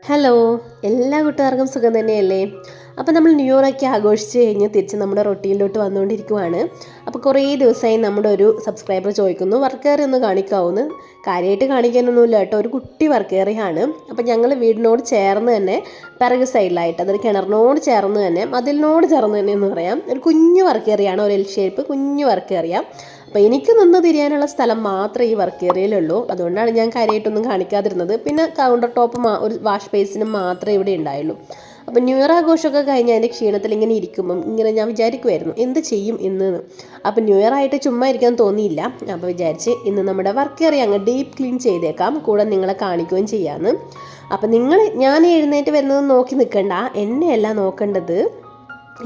Hello, എല്ലാ കൂട്ടുകാർക്കും സുഖം തന്നെയല്ലേ? അപ്പോൾ നമ്മൾ ന്യൂ ഇയറൊക്കെ ആഘോഷിച്ച് കഴിഞ്ഞ് തിരിച്ച് നമ്മുടെ റൊട്ടീനിലോട്ട് വന്നുകൊണ്ടിരിക്കുവാണ്. അപ്പോൾ കുറേ ദിവസമായി നമ്മുടെ ഒരു സബ്സ്ക്രൈബർ ചോദിക്കുന്നു വർക്ക് ഏറിയ ഒന്ന് കാണിക്കാവുന്ന. കാര്യമായിട്ട് കാണിക്കാനൊന്നുമില്ല കേട്ടോ, ഒരു കുട്ടി വർക്ക് ഏറിയാണ്. അപ്പോൾ ഞങ്ങൾ വീടിനോട് ചേർന്ന് തന്നെ പിറക് സൈഡിലായിട്ട്, അതൊരു കിണറിനോട് ചേർന്ന് തന്നെ മതിലിനോട് ചേർന്ന് തന്നെ എന്ന് പറയാം, ഒരു കുഞ്ഞു വർക്ക് ഏറിയാണ്, ഒരു എൽ ഷേപ്പ് കുഞ്ഞു വർക്ക് ഏറിയ. അപ്പോൾ എനിക്ക് നിന്ന് തിരിയാനുള്ള സ്ഥലം മാത്രമേ ഈ വർക്ക് ഏരിയയിലുള്ളൂ. അതുകൊണ്ടാണ് ഞാൻ കാര്യമായിട്ടൊന്നും കാണിക്കാതിരുന്നത്. പിന്നെ കൗണ്ടർ ടോപ്പ് ഒരു വാഷ് ബേസിനും മാത്രമേ ഇവിടെ ഉണ്ടായുള്ളൂ. അപ്പോൾ ന്യൂ ഇയർ ആഘോഷമൊക്കെ കഴിഞ്ഞ് അതിൻ്റെ ക്ഷീണത്തിൽ ഇങ്ങനെ ഇരിക്കുമ്പം ഇങ്ങനെ ഞാൻ വിചാരിക്കുമായിരുന്നു എന്ത് ചെയ്യും ഇന്ന്. അപ്പോൾ ന്യൂ ഇയർ ആയിട്ട് ചുമ്മാ ഇരിക്കാൻ തോന്നിയില്ല. അപ്പോൾ വിചാരിച്ച് ഇന്ന് നമ്മുടെ വർക്ക് ഏരിയ അങ്ങ് ഡീപ്പ് ക്ലീൻ ചെയ്തേക്കാം, കൂടെ നിങ്ങളെ കാണിക്കുകയും ചെയ്യാമെന്ന്. അപ്പോൾ ഞാൻ എഴുന്നേറ്റ് വരുന്നത് നോക്കി നിൽക്കണ്ട, എന്നെയല്ല നോക്കേണ്ടത്.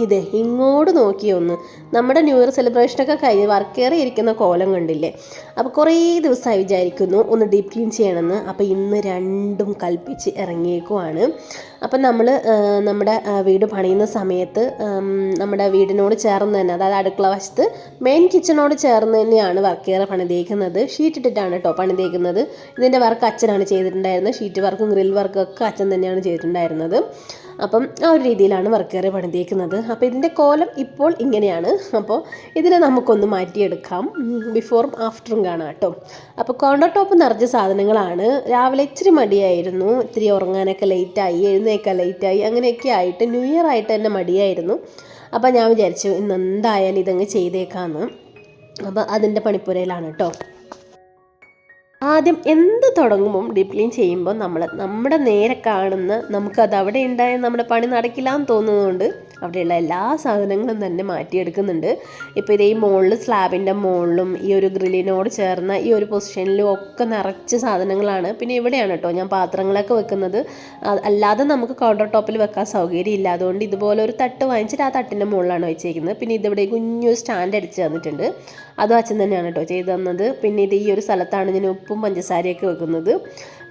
ഇത് ഇങ്ങോട്ട് നോക്കിയൊന്ന് നമ്മുടെ ന്യൂ ഇയർ സെലിബ്രേഷനൊക്കെ കഴിഞ്ഞ് വർക്കേറി ഇരിക്കുന്ന കോലം കണ്ടില്ലേ. അപ്പോൾ കുറേ ദിവസമായി വിചാരിക്കുന്നു ഒന്ന് ഡീപ്പ് ക്ലീൻ ചെയ്യണമെന്ന്. അപ്പോൾ ഇന്ന് രണ്ടും കൽപ്പിച്ച് ഇറങ്ങിയേക്കുവാണ്. അപ്പം നമ്മൾ നമ്മുടെ വീട് പണിയുന്ന സമയത്ത് നമ്മുടെ വീടിനോട് ചേർന്ന് തന്നെ, അതായത് അടുക്കള വശത്ത് മെയിൻ കിച്ചണോട് ചേർന്ന് തന്നെയാണ് വർക്കേറെ പണിതേക്കുന്നത്. ഷീറ്റ് ഇട്ടിട്ടാണ് കേട്ടോ പണിതേക്കുന്നത്. ഇതിൻ്റെ വർക്ക് അച്ഛനാണ് ചെയ്തിട്ടുണ്ടായിരുന്നത്. ഷീറ്റ് വർക്കും ഗ്രിൽ വർക്കും ഒക്കെ അച്ഛൻ തന്നെയാണ് ചെയ്തിട്ടുണ്ടായിരുന്നത്. അപ്പം ആ ഒരു രീതിയിലാണ് വർക്കേറെ പണിതേക്കുന്നത്. അപ്പോൾ ഇതിൻ്റെ കോലം ഇപ്പോൾ ഇങ്ങനെയാണ്. അപ്പോൾ ഇതിനെ നമുക്കൊന്ന് മാറ്റിയെടുക്കാം, ബിഫോറും ആഫ്റ്ററും കാണാം കേട്ടോ. അപ്പോൾ കൗണ്ടർ ടോപ്പ് നിറച്ച സാധനങ്ങളാണ്. രാവിലെ ഇച്ചിരി മടിയായിരുന്നു, ഇത്തിരി ഉറങ്ങാനൊക്കെ ലേറ്റായി, എഴുന്നേക്കാൻ ലേറ്റായി, അങ്ങനെയൊക്കെ ആയിട്ട് ന്യൂ ഇയർ ആയിട്ട് തന്നെ മടിയായിരുന്നു. അപ്പോൾ ഞാൻ വിചാരിച്ചു ഇന്ന് എന്തായാലും ഇതങ്ങ് ചെയ്തേക്കാമെന്ന്. അപ്പോൾ അതിൻ്റെ പണിപ്പുരയിലാണ് കേട്ടോ. ആദ്യം എന്ത് തുടങ്ങുമ്പം ഡീപ്പ് ക്ലീൻ ചെയ്യുമ്പോൾ നമ്മുടെ നേരെ കാണുന്ന നമുക്കത് അവിടെ ഉണ്ടായ നമ്മുടെ പണി നടക്കില്ല എന്ന് തോന്നുന്നതുകൊണ്ട് അവിടെയുള്ള എല്ലാ സാധനങ്ങളും തന്നെ മാറ്റിയെടുക്കുന്നുണ്ട്. ഇപ്പോൾ ഇതേ ഈ മുകളിൽ സ്ലാബിൻ്റെ മുകളിലും ഈ ഒരു ഗ്രില്ലിനോട് ചേർന്ന ഈ ഒരു പൊസിഷനിലും ഒക്കെ നിറച്ച് സാധനങ്ങളാണ്. പിന്നെ ഇവിടെയാണ് കേട്ടോ ഞാൻ പാത്രങ്ങളൊക്കെ വെക്കുന്നത്. അല്ലാതെ നമുക്ക് കൗണ്ടർ ടോപ്പിൽ വെക്കാൻ സൗകര്യം ഇല്ല, അതുകൊണ്ട് ഇതുപോലെ ഒരു തട്ട് വാങ്ങിച്ചിട്ട് ആ തട്ടിൻ്റെ മുകളിലാണ് വെച്ചേക്കുന്നത്. പിന്നെ ഇതിവിടെ കുഞ്ഞൊരു സ്റ്റാൻഡ് അടിച്ച് തന്നിട്ടുണ്ട്, അതും അച്ഛൻ തന്നെയാണ് കേട്ടോ ചെയ്തു തന്നത്. പിന്നെ ഇത് ഈ ഒരു സ്ഥലത്താണ് ഞാൻ ഉപ്പും പഞ്ചസാരയൊക്കെ വെക്കുന്നത്.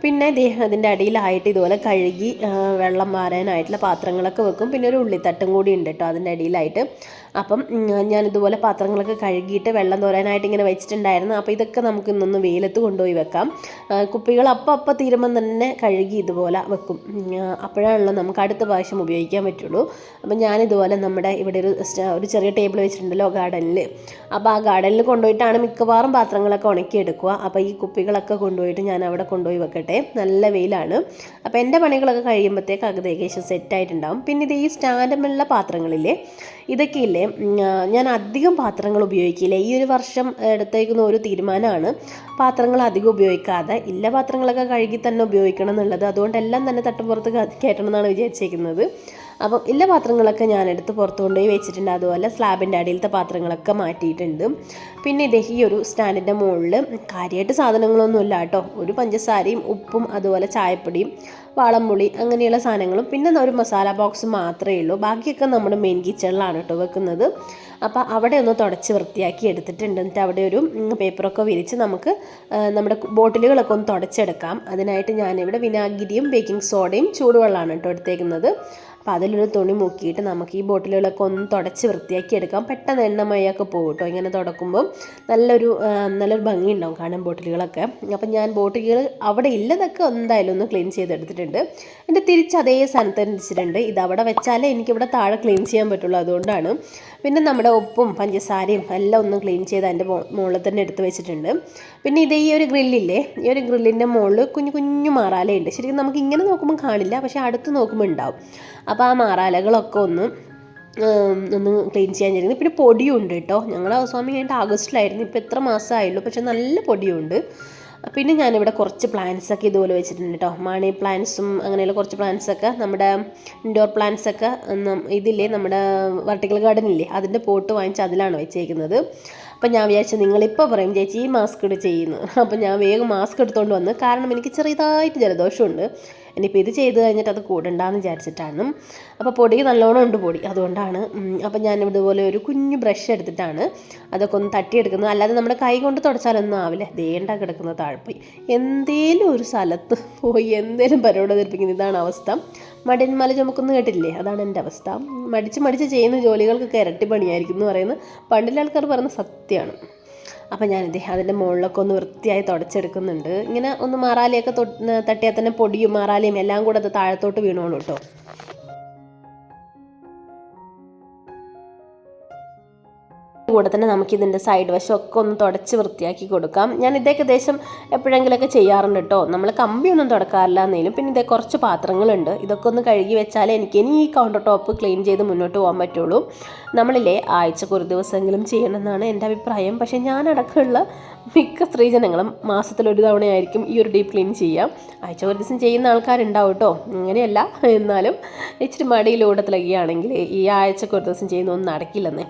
പിന്നെ അതിൻ്റെ അടിയിലായിട്ട് ഇതുപോലെ കഴുകി വെള്ളം വാരാനായിട്ടുള്ള പാത്രങ്ങളൊക്കെ വെക്കും. പിന്നെ ഒരു ഉള്ളിത്തട്ടും കൂടി ഉണ്ട് കേട്ടോ അതിൻ്റെ അടിയിലായിട്ട്. അപ്പം ഞാനിതുപോലെ പാത്രങ്ങളൊക്കെ കഴുകിയിട്ട് വെള്ളം തോരാനായിട്ട് ഇങ്ങനെ വെച്ചിട്ടുണ്ടായിരുന്നു. അപ്പോൾ ഇതൊക്കെ നമുക്ക് ഇന്നൊന്ന് വെയിലത്ത് കൊണ്ടുപോയി വെക്കാം. കുപ്പികൾ അപ്പം തീരുമ്പം തന്നെ കഴുകി ഇതുപോലെ വെക്കും, അപ്പോഴാണല്ലോ നമുക്ക് അടുത്ത പ്രാവശ്യം ഉപയോഗിക്കാൻ പറ്റുള്ളൂ. അപ്പം ഞാനിതുപോലെ നമ്മുടെ ഇവിടെ ഒരു ചെറിയ ടേബിൾ വെച്ചിട്ടുണ്ടല്ലോ ഗാർഡനിൽ, അപ്പോൾ ആ ഗാർഡനിൽ കൊണ്ടുപോയിട്ടാണ് മിക്കവാറും പാത്രങ്ങളൊക്കെ ഉണക്കിയെടുക്കുക. അപ്പോൾ ഈ കുപ്പികളൊക്കെ കൊണ്ടുപോയിട്ട് ഞാൻ അവിടെ കൊണ്ടുപോയി വെക്കട്ടെ, നല്ല വെയിലാണ്. അപ്പോൾ എൻ്റെ പണികളൊക്കെ കഴിയുമ്പോഴത്തേക്ക് ഏകദേശം സെറ്റായിട്ടുണ്ടാവും. പിന്നെ ഇത് ഈ സ്റ്റാൻഡുള്ള പാത്രങ്ങളില്ലേ, ഇതൊക്കെ ഇല്ലേ, ഞാൻ അധികം പാത്രങ്ങൾ ഉപയോഗിക്കില്ല. ഈ ഒരു വർഷം എടുത്തേക്കുന്ന ഒരു തീരുമാനമാണ് പാത്രങ്ങൾ അധികം ഉപയോഗിക്കാതെ ഇല്ല പാത്രങ്ങളൊക്കെ കഴുകി തന്നെ ഉപയോഗിക്കണം എന്നുള്ളത്. അതുകൊണ്ട് എല്ലാം തന്നെ തട്ടുപുറത്ത് കയറ്റണം എന്നാണ് വിചാരിച്ചേക്കുന്നത്. അപ്പം ഇല്ല പാത്രങ്ങളൊക്കെ ഞാനെടുത്ത് പുറത്ത് കൊണ്ടുപോയി വെച്ചിട്ടുണ്ട്. അതുപോലെ സ്ലാബിൻ്റെ അടിയിലത്തെ പാത്രങ്ങളൊക്കെ മാറ്റിയിട്ടുണ്ട്. പിന്നെ ഇതേ ഈ ഒരു സ്റ്റാൻഡിൻ്റെ മുകളിൽ കാര്യമായിട്ട് സാധനങ്ങളൊന്നുമില്ല കേട്ടോ, ഒരു പഞ്ചസാരയും ഉപ്പും അതുപോലെ ചായപ്പൊടിയും വാളംപുളി അങ്ങനെയുള്ള സാധനങ്ങളും പിന്നെ ഒരു മസാല ബോക്സ് മാത്രമേ ഉള്ളൂ. ബാക്കിയൊക്കെ നമ്മുടെ മെയിൻ കിച്ചണിലാണ് കേട്ടോ വെക്കുന്നത്. അപ്പോൾ അവിടെ ഒന്ന് തുടച്ച് വൃത്തിയാക്കി എടുത്തിട്ടുണ്ട്. എന്നിട്ട് അവിടെ ഒരു പേപ്പറൊക്കെ വിരിച്ച് നമുക്ക് നമ്മുടെ ബോട്ടിലുകളൊക്കെ ഒന്ന് തുടച്ചെടുക്കാം. അതിനായിട്ട് ഞാനിവിടെ വിനാഗിരിയും ബേക്കിംഗ് സോഡയും ചൂടുവെള്ളമാണ് കേട്ടോ എടുത്തേക്കുന്നത്. അപ്പോൾ അതിലൊരു തുണി മുക്കിയിട്ട് നമുക്ക് ഈ ബോട്ടിലുകളൊക്കെ ഒന്ന് തുടച്ച് വൃത്തിയാക്കി എടുക്കാം. പെട്ടെന്ന് എണ്ണമയൊക്കെ പോകും കേട്ടോ ഇങ്ങനെ തുടക്കുമ്പം. നല്ലൊരു ഭംഗി ഉണ്ടാവും കാണാൻ ബോട്ടിലുകളൊക്കെ. അപ്പം ഞാൻ ബോട്ടിലുകൾ അവിടെ ഇല്ലതൊക്കെ എന്തായാലും ഒന്ന് ക്ലീൻ ചെയ്തെടുത്തിട്ടുണ്ട്. എൻ്റെ തിരിച്ച് അതേ സ്ഥാനത്ത് വെച്ചിട്ടുണ്ട്. ഇതവിടെ വെച്ചാലേ എനിക്കിവിടെ താഴെ ക്ലീൻ ചെയ്യാൻ പറ്റുള്ളൂ, അതുകൊണ്ടാണ്. പിന്നെ നമ്മുടെ ഉപ്പും പഞ്ചസാരയും എല്ലാം ഒന്ന് ക്ലീൻ ചെയ്ത് അതിൻ്റെ മുകളിൽ തന്നെ എടുത്ത് വെച്ചിട്ടുണ്ട്. പിന്നെ ഈ ഒരു ഗ്രില്ലില്ലേ, ഈ ഒരു ഗ്രില്ലിൻ്റെ മുകളിൽ കുഞ്ഞു കുഞ്ഞു മാറാലയുണ്ട്. ശരിക്കും നമുക്ക് ഇങ്ങനെ നോക്കുമ്പോൾ കാണില്ല, പക്ഷേ അടുത്ത് നോക്കുമ്പോൾ ഉണ്ടാവും. അപ്പോൾ ആ മാറാലകളൊക്കെ ഒന്ന് ക്ലീൻ ചെയ്യാൻ ചെയ്യുന്നത്. പിന്നെ പൊടിയും ഉണ്ട് കേട്ടോ. ഞങ്ങൾ ഹൗസ് വാമിങ് കഴിഞ്ഞിട്ട് ആഗസ്റ്റിലായിരുന്നു, ഇപ്പോൾ എത്ര മാസമായുള്ളൂ, പക്ഷേ നല്ല പൊടിയുണ്ട്. പിന്നെ ഞാനിവിടെ കുറച്ച് പ്ലാന്റ്സൊക്കെ ഇതുപോലെ വെച്ചിട്ടുണ്ട് കേട്ടോ, മണി പ്ലാന്റ്സും അങ്ങനെയുള്ള കുറച്ച് പ്ലാന്റ്സൊക്കെ, നമ്മുടെ ഇൻഡോർ പ്ലാന്റ്സൊക്കെ ഇതില്ലേ നമ്മുടെ വെർട്ടിക്കൽ ഗാർഡനില്ലേ അതിൻ്റെ പോട്ട് വാങ്ങിച്ച് അതിലാണ് വെച്ചേക്കുന്നത്. അപ്പം ഞാൻ വിചാരിച്ചു നിങ്ങളിപ്പോൾ പറയും ചേച്ചി ഈ മാസ്ക് ഇട്ട് ചെയ്യുന്നു. അപ്പം ഞാൻ വേഗം മാസ്ക് എടുത്തുകൊണ്ട് വന്ന്, കാരണം എനിക്ക് ചെറിയതായിട്ട് ജലദോഷമുണ്ട്. ഇനിയിപ്പോൾ ഇത് ചെയ്ത് കഴിഞ്ഞിട്ട് അത് കൂടണ്ടെന്ന് വിചാരിച്ചിട്ടാണ്. അപ്പോൾ പൊടി നല്ലോണം ഉണ്ട് പൊടി, അതുകൊണ്ടാണ്. അപ്പം ഞാൻ ഇതുപോലെ ഒരു കുഞ്ഞു ബ്രഷ് എടുത്തിട്ടാണ് അതൊക്കെ ഒന്ന് തട്ടിയെടുക്കുന്നത്. അല്ലാതെ നമ്മുടെ കൈ കൊണ്ട് തുടച്ചാലൊന്നും ആവില്ല. ദേണ്ട കിടക്കുന്ന താഴ്പോയി എന്തേലും ഒരു സ്ഥലത്ത് പോയി എന്തേലും പരിപാടി അവതരിപ്പിക്കുന്നത്, ഇതാണ് അവസ്ഥ. മടിന്മല ചുമക്കുന്നു കേട്ടില്ലേ, അതാണ് എൻ്റെ അവസ്ഥ. മടിച്ച് ചെയ്യുന്ന ജോലികൾക്കൊക്കെ ഇരട്ടി പണിയായിരിക്കും എന്ന് പറയുന്നത് പണ്ടിലെ ആൾക്കാർ പറയുന്ന സത്യമാണ്. അപ്പോൾ ഞാനിത് അതിൻ്റെ മുകളിലൊക്കെ ഒന്ന് വൃത്തിയായി തുടച്ചെടുക്കുന്നുണ്ട്. ഇങ്ങനെ ഒന്ന് മാറാലിയൊക്കെ തട്ടിയാൽ തന്നെ പൊടിയും മാറാലിയും എല്ലാം കൂടെ അത് താഴത്തോട്ട് വീണോളൂ കേട്ടോ. കൂടെ തന്നെ നമുക്കിതിൻ്റെ സൈഡ് വശമൊക്കെ ഒന്ന് തുടച്ച് വൃത്തിയാക്കി കൊടുക്കാം. ഞാൻ ഇതൊക്കെ ഏകദേശം എപ്പോഴെങ്കിലുമൊക്കെ ചെയ്യാറുണ്ട് കേട്ടോ. നമ്മൾ കമ്പിയൊന്നും തുടക്കാറില്ല എന്നേലും. പിന്നെ ഇതേ കുറച്ച് പാത്രങ്ങളുണ്ട്, ഇതൊക്കെ ഒന്ന് കഴുകി വെച്ചാലേ ഇനി ഈ കൗണ്ടർ ടോപ്പ് ക്ലീൻ ചെയ്ത് മുന്നോട്ട് പോകാൻ പറ്റുള്ളൂ. നമ്മളില്ലേ ആഴ്ചക്ക് ഒരു ദിവസമെങ്കിലും ചെയ്യണമെന്നാണ് എൻ്റെ അഭിപ്രായം. പക്ഷേ ഞാനടക്കമുള്ള മിക്ക സ്ത്രീജനങ്ങളും മാസത്തിലൊരു തവണയായിരിക്കും ഈ ഒരു ഡീപ്പ് ക്ലീൻ ചെയ്യാം. ആഴ്ച ഒരു ദിവസം ചെയ്യുന്ന ആൾക്കാരുണ്ടാവും കേട്ടോ, അങ്ങനെയല്ല. എന്നാലും ഇച്ചിരി മടിയിലൂടത്തിലൊക്കെ ആണെങ്കിൽ ഈ ആഴ്ചക്ക് ഒരു ദിവസം ചെയ്യുന്നൊന്നും നടക്കില്ലെന്നേ.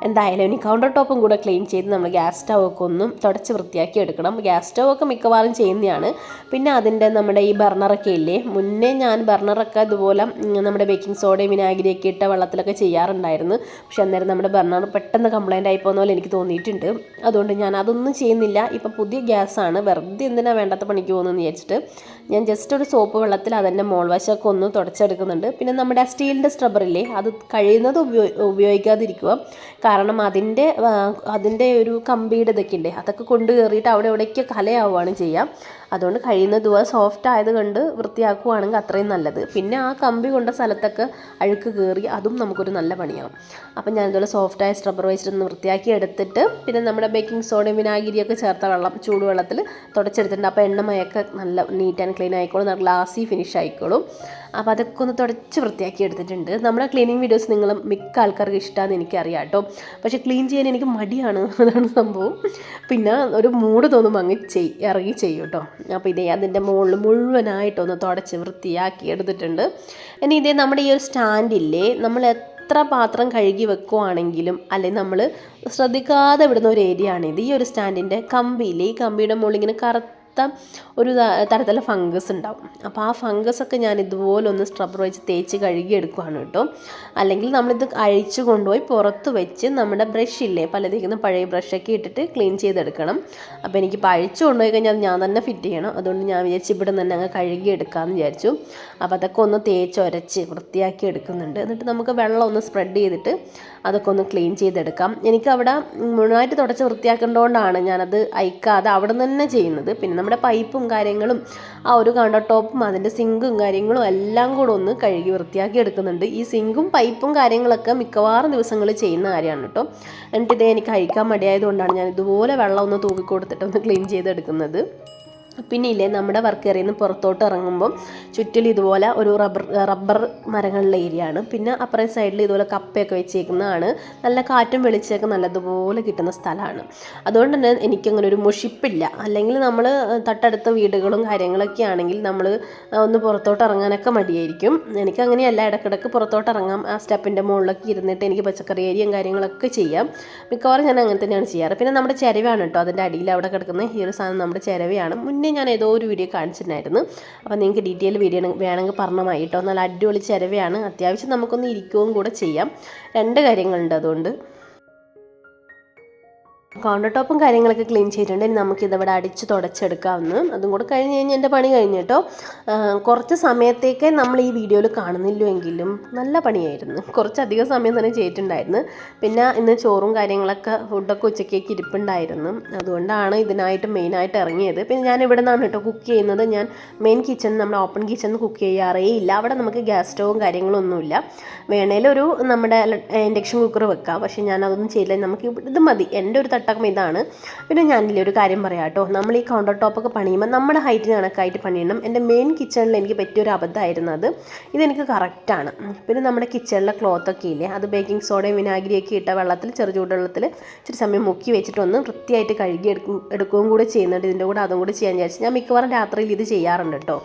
എന്തായാലും ഇനി കൗണ്ടർ ടോപ്പും കൂടെ ക്ലീൻ ചെയ്ത് നമ്മൾ ഗ്യാസ് സ്റ്റൗവൊക്കെ ഒന്നും തുടച്ച് വൃത്തിയാക്കി എടുക്കണം. ഗ്യാസ് സ്റ്റൗവൊക്കെ മിക്കവാറും ചെയ്യുന്നതാണ്. പിന്നെ അതിൻ്റെ നമ്മുടെ ഈ ബർണറൊക്കെ ഇല്ലേ, മുന്നേ ഞാൻ ബർണറൊക്കെ ഇതുപോലെ നമ്മുടെ ബേക്കിംഗ് സോഡയും വിനാഗിരിയൊക്കെ ഇട്ട വെള്ളത്തിലൊക്കെ ചെയ്യാറുണ്ടായിരുന്നു. പക്ഷെ അന്നേരം നമ്മുടെ ബർണർ പെട്ടെന്ന് കംപ്ലൈൻ്റ് ആയി പോകുന്ന പോലെ എനിക്ക് തോന്നിയിട്ടുണ്ട്. അതുകൊണ്ട് ഞാൻ അതൊന്നും ചെയ്യുന്നില്ല. ഇപ്പം പുതിയ ഗ്യാസാണ്, വെറുതെ എന്തിനാണ് വേണ്ടാത്ത പണിക്ക് പോകുന്നതെന്ന് വിചാരിച്ചിട്ട് ഞാൻ ജസ്റ്റ് ഒരു സോപ്പ് വെള്ളത്തിൽ അതിൻ്റെ മോൾവശമൊക്കെ ഒന്ന് തുടച്ചെടുക്കുന്നുണ്ട്. പിന്നെ നമ്മുടെ സ്റ്റീലിൻ്റെ സ്ക്രബ്ബറില്ലേ, അത് കഴിയുന്നത് ഉപയോഗിക്കാതിരിക്കുക. കാരണം അതിൻ്റെ ഒരു കമ്പിയുടെ ഇതൊക്കെ ഉണ്ട്, അതൊക്കെ കൊണ്ട് കയറിയിട്ട് അവിടെ എവിടേക്ക് കലയാവുകയാണ് ചെയ്യുക. അതുകൊണ്ട് കഴിയുന്നത് സോഫ്റ്റ് ആയതുകൊണ്ട് വൃത്തിയാക്കുകയാണെങ്കിൽ അത്രയും നല്ലത്. പിന്നെ ആ കമ്പി കൊണ്ട സ്ഥലത്തൊക്കെ അഴുക്ക് കയറി അതും നമുക്കൊരു നല്ല പണിയാവും. അപ്പം ഞാനിതുപോലെ സോഫ്റ്റായ സ്ക്രബ്ബർ വെച്ചിട്ടൊന്ന് വൃത്തിയാക്കി എടുത്തിട്ട് പിന്നെ നമ്മുടെ ബേക്കിംഗ് സോഡയും വിനാഗിരിയൊക്കെ ചേർത്ത വെള്ളം ചൂടുവെള്ളത്തിൽ തുടച്ചെടുത്തിട്ടുണ്ട്. അപ്പോൾ എണ്ണമയൊക്കെ നല്ല നീറ്റ് ആൻഡ് ക്ലീൻ ആയിക്കോളും, നല്ല ഗ്ലാസി ഫിനിഷ് ആയിക്കോളും. അപ്പോൾ അതൊക്കെ ഒന്ന് തുടച്ച് വൃത്തിയാക്കി എടുത്തിട്ടുണ്ട്. നമ്മുടെ ക്ലീനിങ് വീഡിയോസ് നിങ്ങൾ മിക്ക ആൾക്കാർക്ക് ഇഷ്ടമാണെന്ന് എനിക്കറിയാം കേട്ടോ. പക്ഷേ ക്ലീൻ ചെയ്യാൻ എനിക്ക് മടിയാണ്, അതാണ് സംഭവം. പിന്നെ ഒരു മൂഡ് തോന്നുമ്പോൾ അങ്ങ് ഇറങ്ങി ചെയ്യും കേട്ടോ. അപ്പോൾ ഇതേ അതിൻ്റെ മുകളിൽ മുഴുവനായിട്ടൊന്ന് തുടച്ച് വൃത്തിയാക്കി എടുത്തിട്ടുണ്ട്. ഇനി ഇതേ നമ്മുടെ ഈ ഒരു സ്റ്റാൻഡില്ലേ, നമ്മൾ എത്ര പാത്രം കഴുകി വെക്കുവാണെങ്കിലും അല്ലെങ്കിൽ നമ്മൾ ശ്രദ്ധിക്കാതെ വിടുന്ന ഒരു ഏരിയ ആണിത്. ഈ ഒരു സ്റ്റാൻഡിൻ്റെ കമ്പിയില്ലേ, ഈ കമ്പിയുടെ മുകളിൽ ഇങ്ങനെ ഒരു തരത്തിലുള്ള ഫംഗസ് ഉണ്ടാവും. അപ്പോൾ ആ ഫംഗസൊക്കെ ഞാൻ ഇതുപോലെ ഒന്ന് സ്ക്രബ്ബർ വെച്ച് തേച്ച് കഴുകിയെടുക്കുകയാണ് കേട്ടോ. അല്ലെങ്കിൽ നമ്മളിത് അഴിച്ചു കൊണ്ടുപോയി പുറത്ത് വെച്ച് നമ്മുടെ ബ്രഷില്ലേ, പലതേക്കുന്ന പഴയ ബ്രഷൊക്കെ ഇട്ടിട്ട് ക്ലീൻ ചെയ്തെടുക്കണം. അപ്പോൾ എനിക്കിപ്പോൾ അഴിച്ചു കൊണ്ടുപോയി കഴിഞ്ഞാൽ അത് ഞാൻ തന്നെ ഫിറ്റ് ചെയ്യണം. അതുകൊണ്ട് ഞാൻ വിചാരിച്ച് ഇവിടെ തന്നെ അങ്ങ് കഴുകിയെടുക്കാമെന്ന് വിചാരിച്ചു. അപ്പോൾ അതൊക്കെ ഒന്ന് തേച്ചൊരച്ച് വൃത്തിയാക്കി എടുക്കുന്നുണ്ട്. എന്നിട്ട് നമുക്ക് വെള്ളം ഒന്ന് സ്പ്രെഡ് ചെയ്തിട്ട് അതൊക്കെ ഒന്ന് ക്ലീൻ ചെയ്തെടുക്കാം. എനിക്കവിടെ മുഴുവനായിട്ട് തുടച്ച് വൃത്തിയാക്കേണ്ടതുകൊണ്ടാണ് ഞാനത് അയക്കാതെ അവിടെ നിന്ന് തന്നെ ചെയ്യുന്നത്. പിന്നെ നമ്മുടെ പൈപ്പും കാര്യങ്ങളും ആ ഒരു കൗണ്ടർ ടോപ്പും അതിൻ്റെ സിങ്കും കാര്യങ്ങളും എല്ലാം കൂടെ ഒന്ന് കഴുകി വൃത്തിയാക്കി എടുക്കുന്നുണ്ട്. ഈ സിങ്കും പൈപ്പും കാര്യങ്ങളൊക്കെ മിക്കവാറും ദിവസങ്ങളിൽ ചെയ്യുന്ന കാര്യമാണ് കേട്ടോ. എന്നിട്ട് ഇതേ എനിക്ക് അഴിക്കാൻ മടിയായതുകൊണ്ടാണ് ഞാൻ ഇതുപോലെ വെള്ളം ഒന്ന് തൂക്കി കൊടുത്തിട്ട് ഒന്ന് ക്ലീൻ ചെയ്തെടുക്കുന്നത്. പിന്നെ ഇല്ലേ, നമ്മുടെ വർക്ക് ഏരിയയിൽ നിന്ന് പുറത്തോട്ട് ഇറങ്ങുമ്പം ചുറ്റിലും ഇതുപോലെ ഒരു റബ്ബർ മരങ്ങളുടെ ഏരിയ ആണ്. പിന്നെ അപ്പുറം സൈഡിൽ ഇതുപോലെ കപ്പയൊക്കെ വെച്ചേക്കുന്നതാണ്. നല്ല കാറ്റും വെളിച്ചമൊക്കെ നല്ലതുപോലെ കിട്ടുന്ന സ്ഥലമാണ്. അതുകൊണ്ട് തന്നെ എനിക്കങ്ങനെ ഒരു മുഷിപ്പില്ല. അല്ലെങ്കിൽ നമ്മൾ തൊട്ടടുത്ത വീടുകളും കാര്യങ്ങളൊക്കെ ആണെങ്കിൽ നമ്മൾ ഒന്ന് പുറത്തോട്ട് ഇറങ്ങാനൊക്കെ മടിയായിരിക്കും. എനിക്കങ്ങനെയല്ല, ഇടയ്ക്കിടയ്ക്ക് പുറത്തോട്ട് ഇറങ്ങാം. ആ സ്റ്റെപ്പിൻ്റെ മുകളിലൊക്കെ ഇരുന്നിട്ട് എനിക്ക് പച്ചക്കറി ഏരിയയും കാര്യങ്ങളൊക്കെ ചെയ്യാം. മിക്കവാറും ഞാൻ അങ്ങനെ തന്നെയാണ് ചെയ്യാറ്. പിന്നെ നമ്മുടെ ചിരവയാണ് കേട്ടോ, അതിൻ്റെ അടിയിൽ അവിടെ കിടക്കുന്ന ഈ ഒരു സാധനം നമ്മുടെ ചിരവയാണ്. മുന്നേ ഞാൻ ഏതോ ഒരു വീഡിയോ കാണിച്ചിട്ടുണ്ടായിരുന്നു. അപ്പോൾ നിങ്ങൾക്ക് ഡീറ്റെയിൽ വീഡിയോ വേണമെങ്കിൽ പറഞ്ഞമായി കേട്ടോ. നല്ല അടിപൊളി ചിരവയാണ്. അത്യാവശ്യം നമുക്കൊന്ന് ഇരിക്കുകയും കൂടെ ചെയ്യാം. 2 കാര്യങ്ങളുണ്ട് അതുകൊണ്ട്. കൗണ്ടർ ടോപ്പും കാര്യങ്ങളൊക്കെ ക്ലീൻ ചെയ്തിട്ടുണ്ട്. ഇനി നമുക്കിതവിടെ അടിച്ച് തുടച്ചെടുക്കാമെന്ന്. അതും കൂടെ കഴിഞ്ഞ് കഴിഞ്ഞാൽ എൻ്റെ പണി കഴിഞ്ഞു കേട്ടോ. കുറച്ച് സമയത്തേക്ക് നമ്മൾ ഈ വീഡിയോയിൽ കാണുന്നില്ലെങ്കിലും നല്ല പണിയായിരുന്നു. കുറച്ചധികം സമയം തന്നെ ചെയ്തിട്ടുണ്ടായിരുന്നു. പിന്നെ ഇന്ന് ചോറും കാര്യങ്ങളൊക്കെ ഫുഡൊക്കെ ഉച്ചക്കേക്ക് ഇരിപ്പുണ്ടായിരുന്നു. അതുകൊണ്ടാണ് ഇതിനായിട്ട് മെയിനായിട്ട് ഇറങ്ങിയത്. പിന്നെ ഞാൻ ഇവിടെ നിന്നാണ് കേട്ടോ കുക്ക് ചെയ്യുന്നത്. ഞാൻ മെയിൻ കിച്ചൺ, നമ്മുടെ ഓപ്പൺ കിച്ചണിൽ കുക്ക് ചെയ്യാറേ ഇല്ല. അവിടെ നമുക്ക് ഗ്യാസ് സ്റ്റോവും കാര്യങ്ങളൊന്നുമില്ല. വേണേലൊരു നമ്മുടെ ഇൻഡക്ഷൻ കുക്കർ വെക്കാം. പക്ഷേ ഞാനതൊന്നും ചെയ്യില്ല. നമുക്ക് ഇത് മതി. എൻ്റെ ഒരു തട്ടകം ഇതാണ്. പിന്നെ ഞാനില്ലേ ഒരു കാര്യം പറയാം കേട്ടോ. നമ്മൾ ഈ കൗണ്ടർ ടോപ്പൊക്കെ പണിയുമ്പോൾ നമ്മുടെ ഹൈറ്റിന് കണക്കായിട്ട് പണിയണം. എൻ്റെ മെയിൻ കിച്ചണിൽ എനിക്ക് പറ്റിയൊരു അബദ്ധമായിരുന്നു അത്. ഇതെനിക്ക് കറക്റ്റാണ്. പിന്നെ നമ്മുടെ കിച്ചണിലെ ക്ലോത്തൊക്കെ ഇല്ലേ, അത് ബേക്കിംഗ് സോഡയും വിനാഗിരിയൊക്കെ ഇട്ട വെള്ളത്തിൽ, ചെറു ചൂടുവെള്ളത്തിൽ ഇച്ചിരി സമയം മുക്കി വെച്ചിട്ടൊന്ന് വൃത്തിയായിട്ട് കഴുകി എടുക്കുകയും കൂടെ ചെയ്യുന്നുണ്ട്. ഇതിൻ്റെ കൂടെ അതും കൂടി ചെയ്യാൻ വിചാരിച്ചു. ഞാൻ മിക്കവാറും രാത്രിയിൽ ഇത് ചെയ്യാറുണ്ട് കേട്ടോ.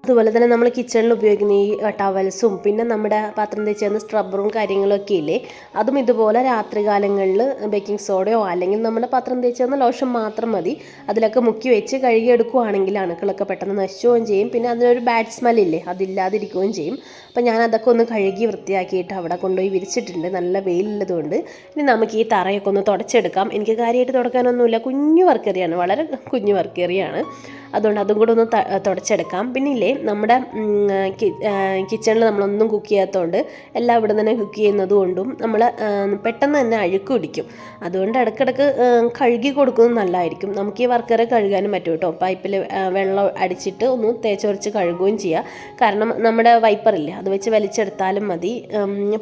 അതുപോലെ തന്നെ നമ്മൾ കിച്ചണിൽ ഉപയോഗിക്കുന്ന ഈ ടവൽസും പിന്നെ നമ്മുടെ പാത്രം തേച്ച് സ്ക്രബ്ബറും കാര്യങ്ങളൊക്കെ ഇല്ലേ, അതും ഇതുപോലെ രാത്രികാലങ്ങളിൽ ബേക്കിംഗ് സോഡയോ അല്ലെങ്കിൽ നമ്മുടെ പാത്രം തേച്ച് ലോഷൻ മാത്രം മതി. അതിലൊക്കെ മുക്കി വെച്ച് കഴുകിയെടുക്കുകയാണെങ്കിൽ അണുക്കളൊക്കെ പെട്ടെന്ന് നശിക്കുകയും ചെയ്യും. പിന്നെ അതിനൊരു ബാഡ് സ്മെല്ലില്ലേ, അതില്ലാതിരിക്കുകയും ചെയ്യും. അപ്പോൾ ഞാൻ അതൊക്കെ ഒന്ന് കഴുകി വൃത്തിയാക്കിയിട്ട് അവിടെ കൊണ്ടുപോയി വിരിച്ചിട്ടുണ്ട്, നല്ല വെയിലുള്ളതുകൊണ്ട്. ഇനി നമുക്ക് ഈ തറയൊക്കെ ഒന്ന് തുടച്ചെടുക്കാം. എനിക്ക് കാര്യമായിട്ട് തുടക്കാനൊന്നുമില്ല, കുഞ്ഞു വർക്കേറിയാണ്, വളരെ കുഞ്ഞു വർക്കേറിയാണ്. അതുകൊണ്ട് അതും കൂടെ ഒന്ന് തുടച്ചെടുക്കാം. പിന്നെ ഇല്ലേ നമ്മുടെ കിച്ചണിൽ നമ്മളൊന്നും കുക്ക് ചെയ്യാത്തതുകൊണ്ട് എല്ലാം ഇവിടെ തന്നെ കുക്ക് ചെയ്യുന്നത് കൊണ്ടും നമ്മൾ പെട്ടെന്ന് തന്നെ അഴുക്ക് പിടിക്കും. അതുകൊണ്ട് ഇടയ്ക്കിടയ്ക്ക് കഴുകി കൊടുക്കുന്നത് നല്ലതായിരിക്കും. നമുക്ക് ഈ വർക്കറെ കഴുകാനും പറ്റും കേട്ടോ. പൈപ്പിൽ വെള്ളം അടിച്ചിട്ട് ഒന്ന് തേച്ചൊരച്ച് കഴുകുകയും ചെയ്യുക. കാരണം നമ്മുടെ വൈപ്പറില്ലേ അത് വെച്ച് വലിച്ചെടുത്താലും മതി.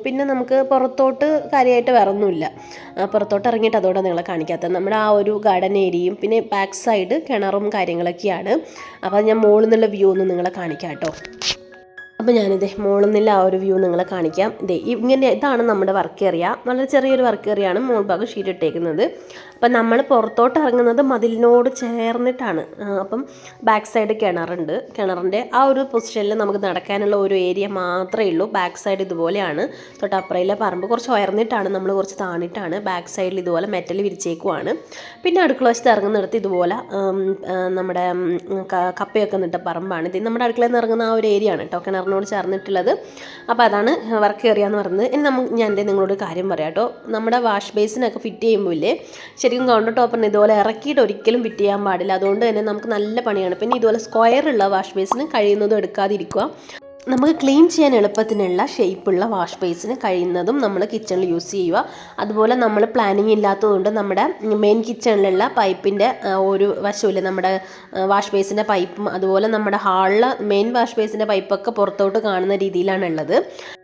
പിന്നെ നമുക്ക് പുറത്തോട്ട് കാര്യമായിട്ട് വേറെ ഒന്നുമില്ല. പുറത്തോട്ട് ഇറങ്ങിയിട്ട് അതോടെ നിങ്ങളെ കാണിക്കാത്തത് നമ്മുടെ ആ ഒരു ഗാർഡൻ ഏരിയയും പിന്നെ ബാക്ക് സൈഡ് കിണറും കാര്യങ്ങളൊക്കെയാണ്. അപ്പോൾ ഞാൻ മുകളിൽ നിന്നുള്ള വ്യൂ ഒന്ന് നിങ്ങളെ കാണിക്കാം കേട്ടോ. അപ്പോൾ ഞാനിത് മുകളിൽ നിന്നുള്ള ആ ഒരു വ്യൂ നിങ്ങളെ കാണിക്കാം. ഇതാണ് നമ്മുടെ വർക്ക് ഏരിയ. വളരെ ചെറിയൊരു വർക്ക് ഏരിയയാണ് മുകൾ ഭാഗം ഷീറ്റ് ഇട്ടേക്കുന്നത്. അപ്പം നമ്മൾ പുറത്തോട്ട് ഇറങ്ങുന്നത് മതിലിനോട് ചേർന്നിട്ടാണ്. അപ്പം ബാക്ക് സൈഡ് കിണറുണ്ട്. കിണറിൻ്റെ ആ ഒരു പൊസിഷനിൽ നമുക്ക് നടക്കാനുള്ള ഒരു ഏരിയ മാത്രമേ ഉള്ളൂ. ബാക്ക് സൈഡ് ഇതുപോലെയാണ്. തൊട്ടപ്പുറയിലെ പറമ്പ് കുറച്ച് ഉയർന്നിട്ടാണ്, നമ്മൾ കുറച്ച് താണിട്ടാണ്. ബാക്ക് സൈഡിൽ ഇതുപോലെ മെറ്റൽ വിരിച്ചേക്കുവാണ്. പിന്നെ അടുക്കള വശത്ത് ഇറങ്ങുന്നിടത്ത് ഇതുപോലെ നമ്മുടെ കപ്പയൊക്കെ നിട്ട പറമ്പാണ്. ഇത് നമ്മുടെ അടുക്കളയിൽ നിന്ന് ഇറങ്ങുന്ന ആ ഒരു ഏരിയ ആണ് കേട്ടോ, കിണറിനോട് ചേർന്നിട്ടുള്ളത്. അപ്പോൾ അതാണ് വർക്ക് ഏരിയ എന്ന് പറയുന്നത്. ഇനി ഞാൻ നിങ്ങളോട് കാര്യം പറയാം കേട്ടോ. നമ്മുടെ വാഷ് ബേസിനൊക്കെ ഫിറ്റ് ചെയ്യുമ്പോൾ ഇല്ലേ, ശരിക്കും കൗണ്ടർ ടോപ്പറിന് ഇതുപോലെ ഇറക്കിയിട്ട് ഒരിക്കലും ഫിറ്റ് ചെയ്യാൻ പാടില്ല. അതുകൊണ്ട് തന്നെ നമുക്ക് നല്ല പണിയാണ്. പിന്നെ ഇതുപോലെ സ്ക്വയറുള്ള വാഷ് ബേസിന് കഴിയുന്നതും എടുക്കാതിരിക്കുക. നമുക്ക് ക്ലീൻ ചെയ്യാൻ എളുപ്പത്തിനുള്ള ഷേപ്പുള്ള വാഷ് ബേസിന് കഴിയുന്നതും നമ്മൾ കിച്ചണിൽ യൂസ് ചെയ്യുക. അതുപോലെ നമ്മൾ പ്ലാനിങ് ഇല്ലാത്തതുകൊണ്ട് നമ്മുടെ മെയിൻ കിച്ചണിലുള്ള പൈപ്പിൻ്റെ ഒരു വശമില്ല, നമ്മുടെ വാഷ് ബേസിൻ്റെ പൈപ്പും അതുപോലെ നമ്മുടെ ഹാളിലെ മെയിൻ വാഷ് ബേസിൻ്റെ പൈപ്പൊക്കെ പുറത്തോട്ട് കാണുന്ന രീതിയിലാണുള്ളത്.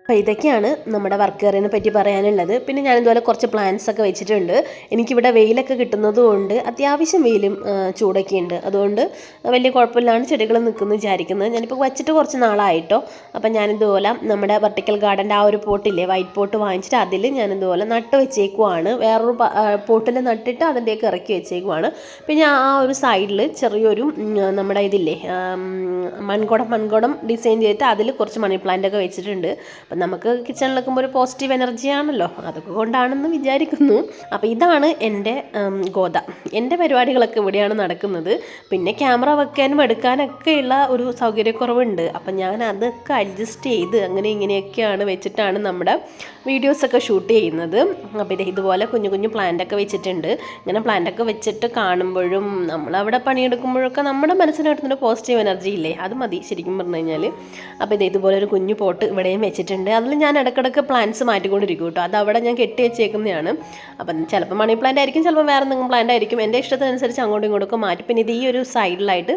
അപ്പോൾ ഇതൊക്കെയാണ് നമ്മുടെ വർക്ക് ഏരിയനെ പറ്റി പറയാനുള്ളത്. പിന്നെ ഞാനിതുപോലെ കുറച്ച് പ്ലാന്റ്സ് ഒക്കെ വെച്ചിട്ടുണ്ട്. എനിക്കിവിടെ വെയിലൊക്കെ കിട്ടുന്നത് കൊണ്ട് അത്യാവശ്യം വെയിലും ചൂടൊക്കെ ഉണ്ട്. അതുകൊണ്ട് വലിയ കുഴപ്പമില്ലാണ് ചെടികൾ നിൽക്കുന്നത് വിചാരിക്കുന്നത്. ഞാനിപ്പോൾ വച്ചിട്ട് കുറച്ച് നാളായിട്ടോ. അപ്പം ഞാനിതുപോലെ നമ്മുടെ വെർട്ടിക്കൽ ഗാർഡൻ്റെ ആ ഒരു പോട്ടില്ലേ, വൈറ്റ് പോട്ട് വാങ്ങിച്ചിട്ട് അതിൽ ഞാനിതുപോലെ നട്ട് വെച്ചേക്കുവാണ്. വേറൊരു പോട്ടിൽ നട്ടിട്ട് അതിൻ്റെയൊക്കെ ഇറക്കി വെച്ചേക്കുവാണ്. പിന്നെ ആ ഒരു സൈഡിൽ ചെറിയൊരു നമ്മുടെ ഇതില്ലേ മൺകുടം ഡിസൈൻ ചെയ്തിട്ട് അതിൽ കുറച്ച് മണി പ്ലാന്റ് ഒക്കെ വെച്ചിട്ടുണ്ട്. അപ്പം നമുക്ക് കിച്ചണിൽ നിൽക്കുമ്പോൾ ഒരു പോസിറ്റീവ് എനർജി ആണല്ലോ, അതൊക്കെ കൊണ്ടാണെന്ന് വിചാരിക്കുന്നു. അപ്പോൾ ഇതാണ് എൻ്റെ ഗോദ. എൻ്റെ പരിപാടികളൊക്കെ ഇവിടെയാണ് നടക്കുന്നത്. പിന്നെ ക്യാമറ വെക്കാനും എടുക്കാനൊക്കെയുള്ള ഒരു സൗകര്യക്കുറവുണ്ട്. അപ്പം ഞാൻ അതൊക്കെ അഡ്ജസ്റ്റ് ചെയ്ത് അങ്ങനെ ഇങ്ങനെയൊക്കെയാണ് വെച്ചിട്ടാണ് നമ്മുടെ വീഡിയോസൊക്കെ ഷൂട്ട് ചെയ്യുന്നത്. അപ്പോൾ ഇതുപോലെ കുഞ്ഞു കുഞ്ഞു പ്ലാന്റൊക്കെ വെച്ചിട്ടുണ്ട്. ഇങ്ങനെ പ്ലാന്റൊക്കെ വെച്ചിട്ട് കാണുമ്പോഴും നമ്മളവിടെ പണിയെടുക്കുമ്പോഴൊക്കെ നമ്മുടെ മനസ്സിന് കിട്ടുന്നൊരു പോസിറ്റീവ് എനർജി ഇല്ലേ, അത് മതി ശരിക്കും പറഞ്ഞു കഴിഞ്ഞാൽ. അപ്പോൾ ഇതുപോലെ ഒരു കുഞ്ഞു പോട്ട് ഇവിടെയും വെച്ചിട്ടുണ്ട്. അതിൽ ഞാൻ ഇടയ്ക്കിടയ്ക്ക് പ്ലാന്റ്സ് മാറ്റിക്കൊണ്ടിരിക്കും കേട്ടോ. അത് അവിടെ ഞാൻ കെട്ടി വെച്ചേക്കുന്നതാണ്. അപ്പം ചിലപ്പോൾ മണി പ്ലാന്റ് ആയിരിക്കും, ചിലപ്പോൾ വേറെ എന്തെങ്കിലും പ്ലാന്റ് ആയിരിക്കും. എൻ്റെ ഇഷ്ടത്തിനനുസരിച്ച് അങ്ങോട്ടും ഇങ്ങോട്ടും മാറ്റി. പിന്നെ ഇത് ഈ ഒരു സൈഡിലായിട്ട്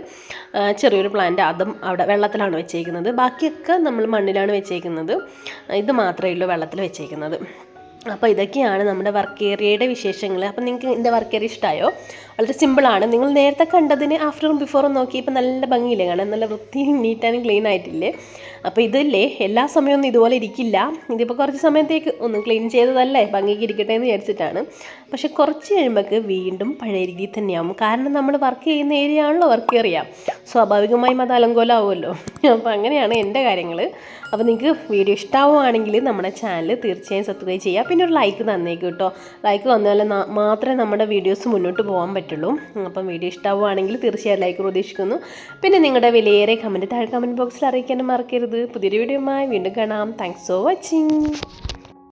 ചെറിയൊരു പ്ലാന്റ്, അതും അവിടെ വെള്ളത്തിലാണ് വെച്ചേക്കുന്നത്. ബാക്കിയൊക്കെ നമ്മൾ മണ്ണിലാണ് വെച്ചേക്കുന്നത്. ഇത് മാത്രമേ ഉള്ളൂ വെള്ളത്തിൽ വെച്ചേക്കുന്നത്. അപ്പോൾ ഇതൊക്കെയാണ് നമ്മുടെ വർക്ക് ഏരിയയുടെ വിശേഷങ്ങൾ. അപ്പോൾ നിങ്ങൾക്ക് എൻ്റെ വർക്ക് ഏരിയ ഇഷ്ടമായോ? വളരെ സിമ്പിളാണ്. നിങ്ങൾ നേരത്തെ കണ്ടതിന് ആഫ്റ്ററും ബിഫോറും നോക്കി ഇപ്പോൾ നല്ല ഭംഗിയില്ലേ കാണാൻ, നല്ല വൃത്തിയും നീറ്റാനും ക്ലീൻ ആയിട്ടില്ലേ. അപ്പോൾ ഇതില്ലേ എല്ലാ സമയമൊന്നും ഇതുപോലെ ഇരിക്കില്ല. ഇതിപ്പോൾ കുറച്ച് സമയത്തേക്ക് ഒന്ന് ക്ലീൻ ചെയ്തതല്ലേ ഭംഗിക്ക് ഇരിക്കട്ടെ എന്ന് വിചാരിച്ചിട്ടാണ്. പക്ഷെ കുറച്ച് കഴിയുമ്പോഴേക്ക് വീണ്ടും പഴയ രീതിയിൽ തന്നെയാവും. കാരണം നമ്മൾ വർക്ക് ചെയ്യുന്ന ഏരിയ ആണല്ലോ വർക്ക് ഏരിയ, സ്വാഭാവികമായും അത് അലങ്കോലമാവുമല്ലോ. അപ്പോൾ അങ്ങനെയാണ് എൻ്റെ കാര്യങ്ങൾ. അപ്പോൾ നിങ്ങൾക്ക് വീഡിയോ ഇഷ്ടമാവുകയാണെങ്കിൽ നമ്മുടെ ചാനൽ തീർച്ചയായും സബ്സ്ക്രൈബ് ചെയ്യുക. പിന്നെ ഒരു ലൈക്ക് തന്നേക്കും കേട്ടോ. ലൈക്ക് വന്നാൽ മാത്രമേ നമ്മുടെ വീഡിയോസ് മുന്നോട്ട് പോകാൻ പറ്റുള്ളൂ. അപ്പം വീഡിയോ ഇഷ്ടമാവുകയാണെങ്കിൽ തീർച്ചയായും ലൈക്ക് പ്രതീക്ഷിക്കുന്നു. പിന്നെ നിങ്ങളുടെ വിലയേറെ കമൻറ്റ് താഴെ കമൻറ്റ് ബോക്സിൽ അറിയിക്കാനും മറക്കരുത്. പുതിയൊരു വീഡിയോയുമായി വീണ്ടും കാണാം. Thanks for watching.